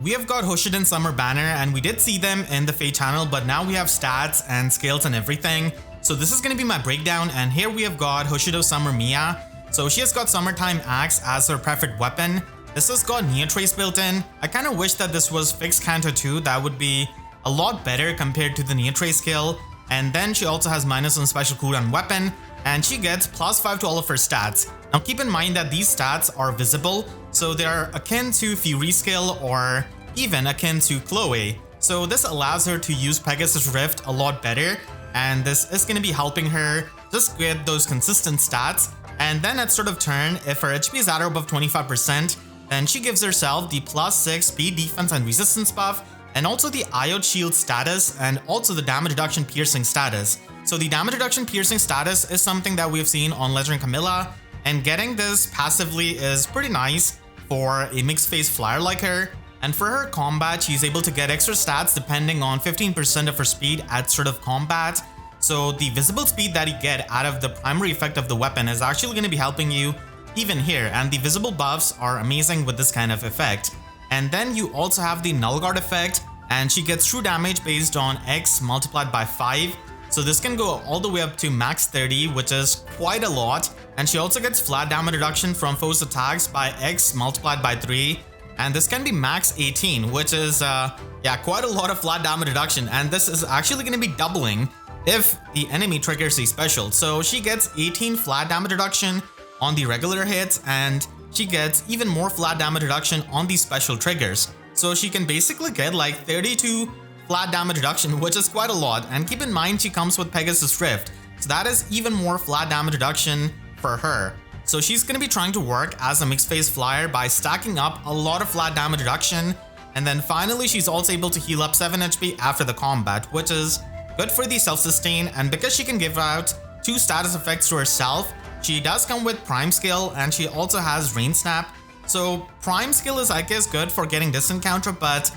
we have got Hoshido Summer Banner, and we did see them in the FEH channel, but now we have stats and scales and everything. So this is going to be my breakdown, and here we have got Hoshido Summer Mia. So she has got Summertime Axe as her preferred weapon. This has got Neo Trace built in. I kind of wish that this was fixed counter too. That would be a lot better compared to the Neo Trace skill. And then she also has -1 special cooldown weapon, and she gets +5 to all of her stats. Now keep in mind that these stats are visible, so they are akin to Fury skill or even akin to Chloe. So this allows her to use Pegasus Rift a lot better, and this is going to be helping her just get those consistent stats. And then at sort of turn, if her HP is at or above 25%, then she gives herself the +6 speed, defense, and resistance buff, and also the IO shield status, and also the damage reduction piercing status. So the damage reduction piercing status is something that we've seen on Legendary Camilla, and getting this passively is pretty nice for a mixed phase flyer like her. And for her combat, she's able to get extra stats depending on 15% of her speed at sort of combat. So the visible speed that you get out of the primary effect of the weapon is actually going to be helping you even here, and the visible buffs are amazing with this kind of effect. And then you also have the Null Guard effect, and she gets true damage based on X multiplied by 5. So this can go all the way up to max 30, which is quite a lot. And she also gets flat damage reduction from foes attacks by X multiplied by 3. And this can be max 18, which is quite a lot of flat damage reduction. And this is actually going to be doubling if the enemy triggers a special. So she gets 18 flat damage reduction on the regular hits, and she gets even more flat damage reduction on these special triggers. So she can basically get like 32 flat damage reduction, which is quite a lot. And keep in mind, she comes with Pegasus Rift, so that is even more flat damage reduction for her. So she's going to be trying to work as a mixed phase flyer by stacking up a lot of flat damage reduction. And then finally, she's also able to heal up 7 HP after the combat, which is good for the self-sustain. And because she can give out 2 status effects to herself, she does come with Prime Skill, and she also has Rain Snap. So Prime Skill is, I guess, good for getting distant counter, but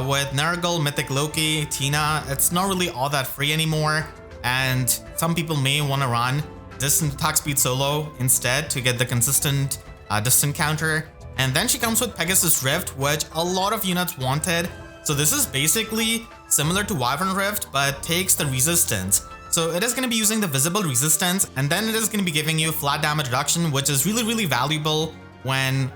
with Nurgle, Mythic Loki, Tina, it's not really all that free anymore. And some people may want to run distant attack speed solo instead to get the consistent distant counter. And then she comes with Pegasus Rift, which a lot of units wanted. So this is basically similar to Wyvern Rift, but takes the resistance. So it is going to be using the visible resistance, and then it is going to be giving you flat damage reduction, which is really valuable when,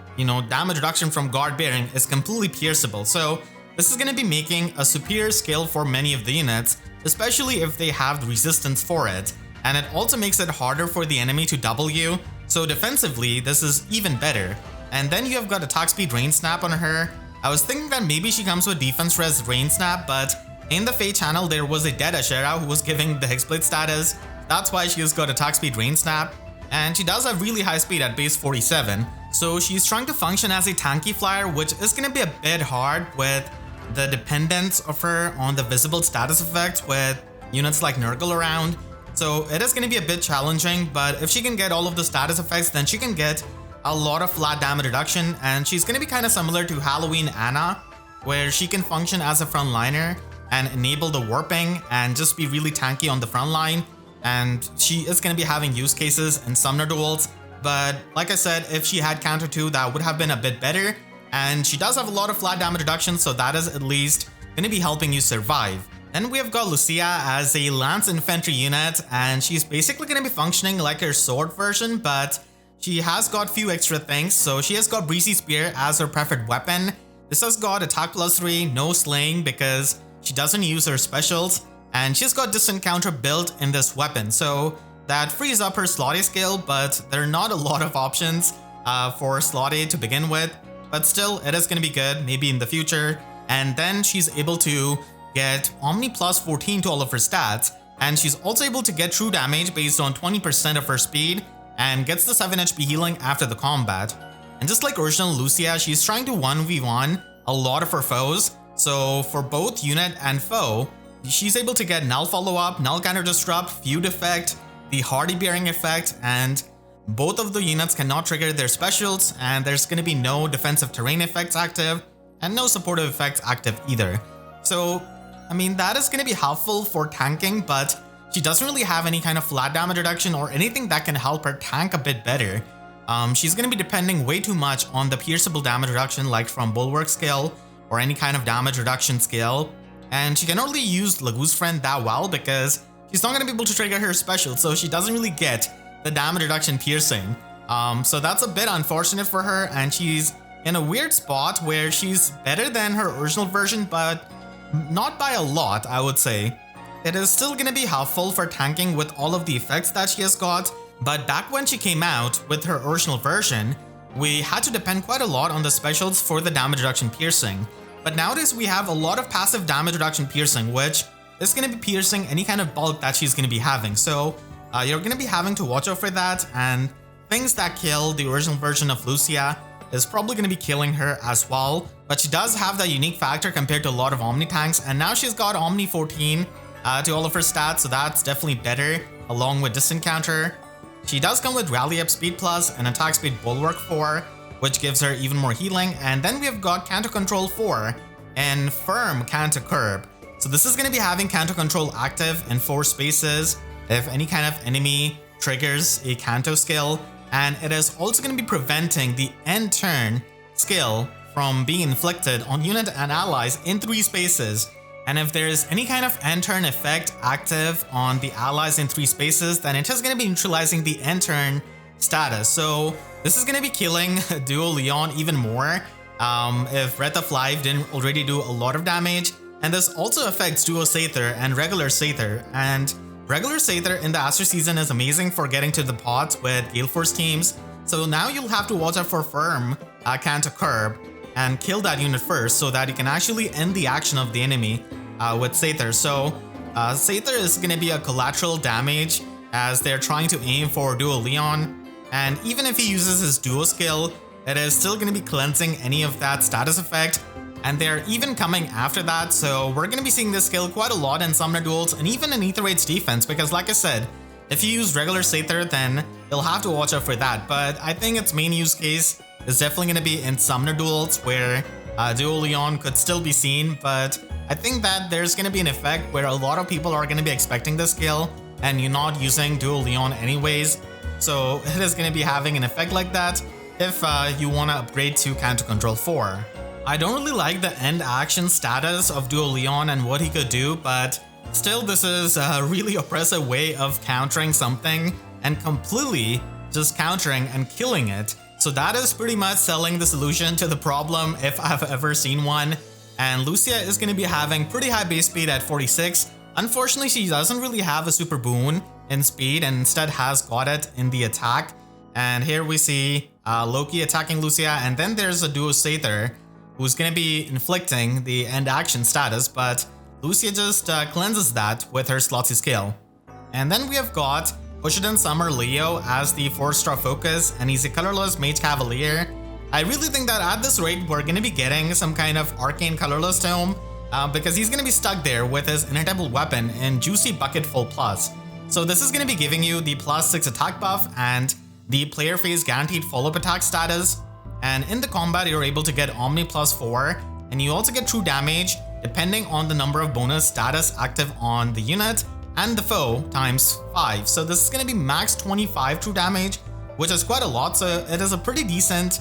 damage reduction from guard bearing is completely pierceable. So this is going to be making a superior skill for many of the units, especially if they have the resistance for it. And it also makes it harder for the enemy to double you. So defensively, this is even better. And then you have got attack speed Rain Snap on her. I was thinking that maybe she comes with defense res Rain Snap, but in the FEH channel, there was a dead Ashera who was giving the Hexblade status. That's why she has got attack speed Rain Snap. And she does have really high speed at base 47. So she's trying to function as a tanky flyer, which is going to be a bit hard with the dependence of her on the visible status effects with units like Nurgle around. So it is going to be a bit challenging, but if she can get all of the status effects, then she can get a lot of flat damage reduction. And she's going to be kind of similar to Halloween Anna, where she can function as a frontliner and enable the warping and just be really tanky on the front line. And she is going to be having use cases in Summoner duels, but like I said, if she had counter 2, that would have been a bit better. And she does have a lot of flat damage reduction, so that is at least going to be helping you survive. Then we have got Lucia as a Lance Infantry unit, and she's basically going to be functioning like her sword version, but she has got few extra things. So she has got Breezy Spear as her preferred weapon. This has got attack +3, no slaying because she doesn't use her specials, and she's got distant counter built in this weapon. So that frees up her Slotty skill, but there are not a lot of options for Slotty to begin with. But still, it is going to be good, maybe in the future. And then she's able to get Omni +14 to all of her stats, and she's also able to get true damage based on 20% of her speed, and gets the 7 HP healing after the combat. And just like original Lucia, she's trying to 1v1 a lot of her foes. So for both unit and foe, she's able to get Null Follow-Up, Null Counter Disrupt, Feud Effect, the Hardy Bearing Effect, and both of the units cannot trigger their specials, and there's going to be no defensive terrain effects active, and no supportive effects active either. So, I mean, that is going to be helpful for tanking, but she doesn't really have any kind of flat damage reduction or anything that can help her tank a bit better. She's going to be depending way too much on the pierceable damage reduction like from Bulwark skill, or any kind of damage reduction skill. And she can only use Lagu's Friend that well because she's not going to be able to trigger her special, so she doesn't really get the damage reduction piercing. So that's a bit unfortunate for her, and she's in a weird spot where she's better than her original version, but not by a lot, I would say. It is still going to be helpful for tanking with all of the effects that she has got, but back when she came out with her original version, we had to depend quite a lot on the specials for the damage reduction piercing. But nowadays we have a lot of passive damage reduction piercing, which is going to be piercing any kind of bulk that she's going to be having. So you're going to be having to watch out for that, and things that kill the original version of Lucia is probably going to be killing her as well. But she does have that unique factor compared to a lot of Omni tanks, and now she's got Omni 14 to all of her stats, so that's definitely better, along with Distant Counter. She does come with Rally Up Speed Plus and Attack Speed Bulwark 4, which gives her even more healing. And then we have got Canto Control 4 and Firm Canto Curb. So this is going to be having Canto Control active in 4 spaces if any kind of enemy triggers a Canto skill. And it is also going to be preventing the end turn skill from being inflicted on unit and allies in 3 spaces. And if there is any kind of end turn effect active on the allies in 3 spaces, then it is going to be neutralizing the end turn status. So this is going to be killing Duo Leon even more if Breath of Life didn't already do a lot of damage. And this also affects Duo Sather and regular Sather. And regular Sather in the Astro season is amazing for getting to the pots with Gale Force teams. So now you'll have to watch out for Firm Canto Curb and kill that unit first so that you can actually end the action of the enemy with Sather. So Sather is going to be a collateral damage as they're trying to aim for Duo Leon. And even if he uses his Duo skill, it is still going to be cleansing any of that status effect. And they're even coming after that, so we're going to be seeing this skill quite a lot in Summoner Duels and even in Aether Raid's defense, because like I said, if you use regular Sather, then you'll have to watch out for that. But I think its main use case is definitely going to be in Summoner Duels, where Duo Leon could still be seen, but I think that there's going to be an effect where a lot of people are going to be expecting this skill, and you're not using Duo Leon anyways, so it is going to be having an effect like that if you want to upgrade to Canto Control 4. I don't really like the end action status of Duo Leon and what he could do, but still this is a really oppressive way of countering something and completely just countering and killing it. So that is pretty much selling the solution to the problem if I've ever seen one. And Lucia is going to be having pretty high base speed at 46. Unfortunately, she doesn't really have a super boon in speed and instead has got it in the attack. And here we see Loki attacking Lucia, and then there's a Duo Sather who's going to be inflicting the end action status, but Lucia just cleanses that with her Slotsy skill. And then we have got Hoshido Summer Leo as the 4-star focus, and he's a colorless Mage Cavalier. I really think that at this rate, we're going to be getting some kind of Arcane colorless tome, because he's going to be stuck there with his Inevitable Weapon in Juicy Bucket Full Plus. So this is going to be giving you the +6 attack buff and the player phase guaranteed follow-up attack status. And in the combat, you're able to get Omni +4, and you also get true damage depending on the number of bonus status active on the unit and the foe ×5. So this is going to be max 25 true damage, which is quite a lot. So it is a pretty decent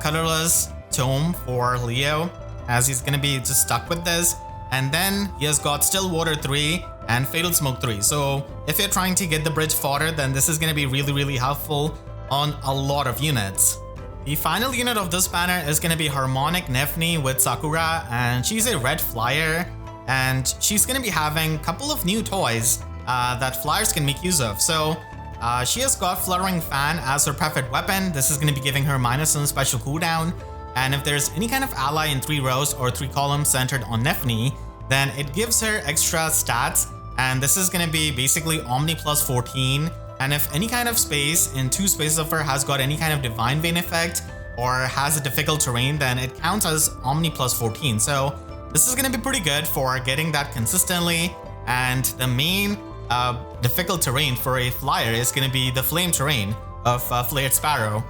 colorless tome for Leo, as he's going to be just stuck with this. And then he has got Still Water 3 and Fatal Smoke 3. So if you're trying to get the bridge fodder, then this is going to be really helpful on a lot of units. The final unit of this banner is going to be Harmonic Nephenee with Sakura, and she's a red flyer, and she's going to be having a couple of new toys that flyers can make use of. So she has got Fluttering Fan as her preferred weapon. This is going to be giving her -1 special cooldown, and if there's any kind of ally in 3 rows or 3 columns centered on Nephenee, then it gives her extra stats, and this is going to be basically Omni +14. And if any kind of space in 2 spaces of her has got any kind of Divine Vein effect or has a difficult terrain, then it counts as Omni +14. So this is going to be pretty good for getting that consistently. And the main difficult terrain for a flyer is going to be the Flame terrain of Flared Sparrow.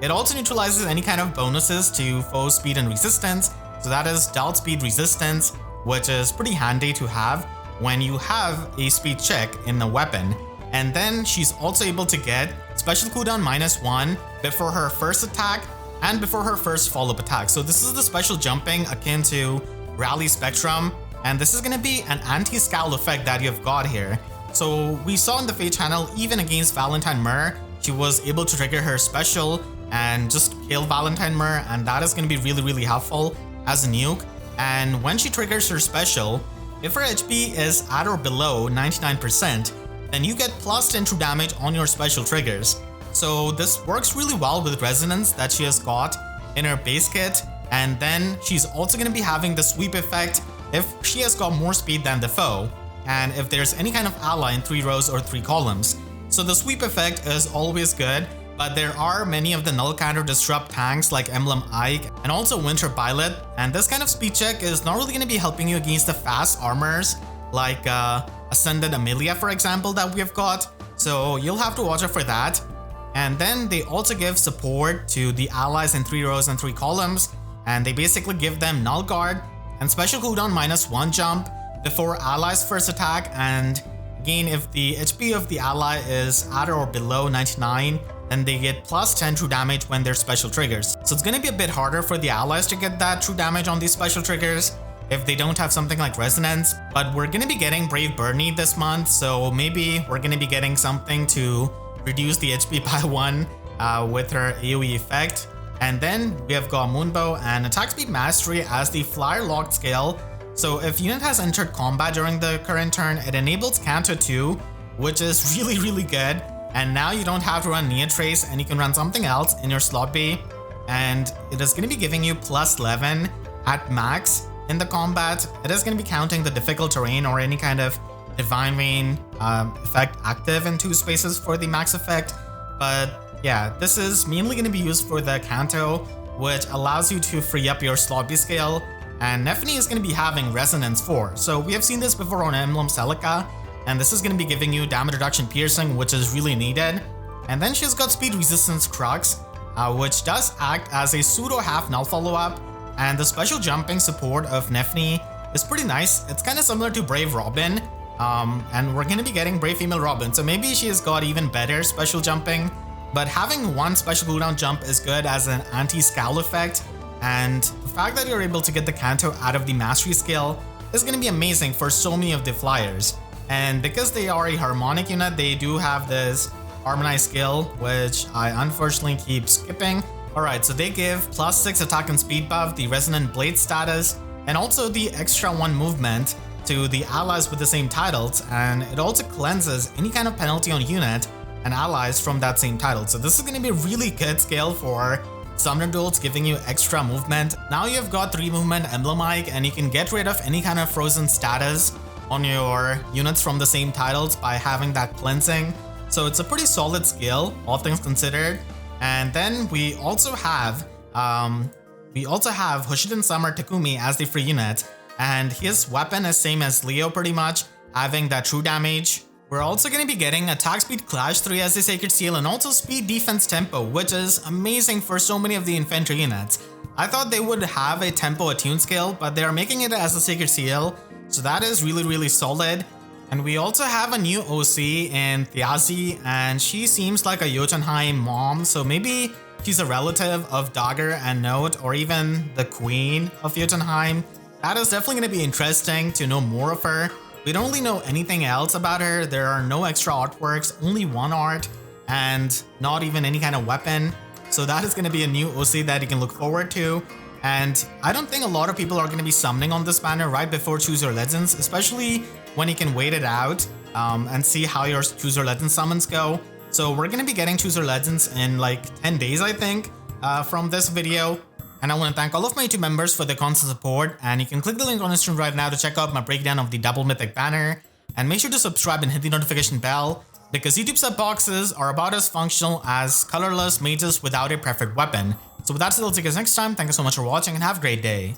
It also neutralizes any kind of bonuses to foe speed and resistance. So that is Dealt Speed Resistance, which is pretty handy to have when you have a speed check in the weapon. And then she's also able to get special cooldown -1 before her first attack and before her first follow-up attack. So this is the special jumping akin to Rally Spectrum, and this is going to be an anti-scowl effect that you've got here. So we saw in the FEH channel, even against Valentine Mer, she was able to trigger her special and just kill Valentine Mer, and that is going to be really helpful as a nuke. And when she triggers her special, if her HP is at or below 99%, then you get plus 10 true damage on your special triggers. So this works really well with Resonance that she has got in her base kit, and then she's also going to be having the sweep effect if she has got more speed than the foe, and if there's any kind of ally in 3 rows or 3 columns. So the sweep effect is always good, but there are many of the null counter disrupt tanks like Emblem Ike and also Winter Pilot, and this kind of speed check is not really going to be helping you against the fast armors like Ascended Amelia, for example, that we have got. So you'll have to watch out for that. And then they also give support to the allies in 3 rows and 3 columns, and they basically give them null guard and special cooldown -1 jump before allies first attack. And again, if the HP of the ally is at or below 99, then they get plus 10 true damage when their special triggers. So it's going to be a bit harder for the allies to get that true damage on these special triggers if they don't have something like Resonance. But we're going to be getting Brave Bernie this month, so maybe we're going to be getting something to reduce the HP by 1 with her AoE effect. And then we have got Moonbow and Attack Speed Mastery as the Flyer Locked skill. So if unit has entered combat during the current turn, it enables Canto 2, which is really good. And now you don't have to run Nia Trace, and you can run something else in your slot B. And it is going to be giving you plus 11 at max in the combat. It is going to be counting the difficult terrain or any kind of Divine Vein effect active in 2 spaces for the max effect. But yeah, this is mainly going to be used for the Canto, which allows you to free up your slot B skill. And Nephenee is going to be having Resonance 4. So we have seen this before on Emblem Celica, and this is going to be giving you damage reduction piercing, which is really needed. And then she's got Speed Resistance Crux, which does act as a pseudo half null follow-up. And the special jumping support of Nephenee is pretty nice. It's kind of similar to Brave Robin, and we're going to be getting Brave Female Robin, so maybe she has got even better special jumping. But having 1 special cooldown jump is good as an anti-scowl effect, and the fact that you're able to get the Canto out of the Mastery skill is going to be amazing for so many of the flyers. And because they are a harmonic unit, they do have this Harmonized skill, which I unfortunately keep skipping. Alright, so they give plus 6 attack and speed buff, the Resonant Blade status, and also the extra 1 movement to the allies with the same titles, and it also cleanses any kind of penalty on unit and allies from that same title. So this is going to be a really good skill for Summoner duels, giving you extra movement. Now you've got 3 movement Emblem Ike, and you can get rid of any kind of frozen status on your units from the same titles by having that cleansing. So it's a pretty solid skill, all things considered. And then we also have Hoshido Summer Takumi as the free unit, and his weapon is same as Leo pretty much, having that true damage. We're also going to be getting Attack Speed Clash 3 as the Sacred Seal, and also Speed Defense Tempo, which is amazing for so many of the infantry units. I thought they would have a tempo attuned skill, but they are making it as a Sacred Seal, so that is really solid. And we also have a new OC in Thiazi, and she seems like a Jotunheim mom, so maybe she's a relative of Dagger and Note, or even the Queen of Jotunheim. That is definitely going to be interesting to know more of her. We don't really know anything else about her. There are no extra artworks, only 1 art, and not even any kind of weapon. So that is going to be a new OC that you can look forward to. And I don't think a lot of people are going to be summoning on this banner right before Choose Your Legends, especially when you can wait it out and see how your Choose Your Legends summons go. So we're going to be getting Choose Your Legends in like 10 days, I think, from this video. And I want to thank all of my YouTube members for their constant support, and you can click the link on the screen right now to check out my breakdown of the double mythic banner, and make sure to subscribe and hit the notification bell, because YouTube sub boxes are about as functional as colorless mages without a preferred weapon. So with that said, I'll see you guys next time. Thank you so much for watching, and have a great day.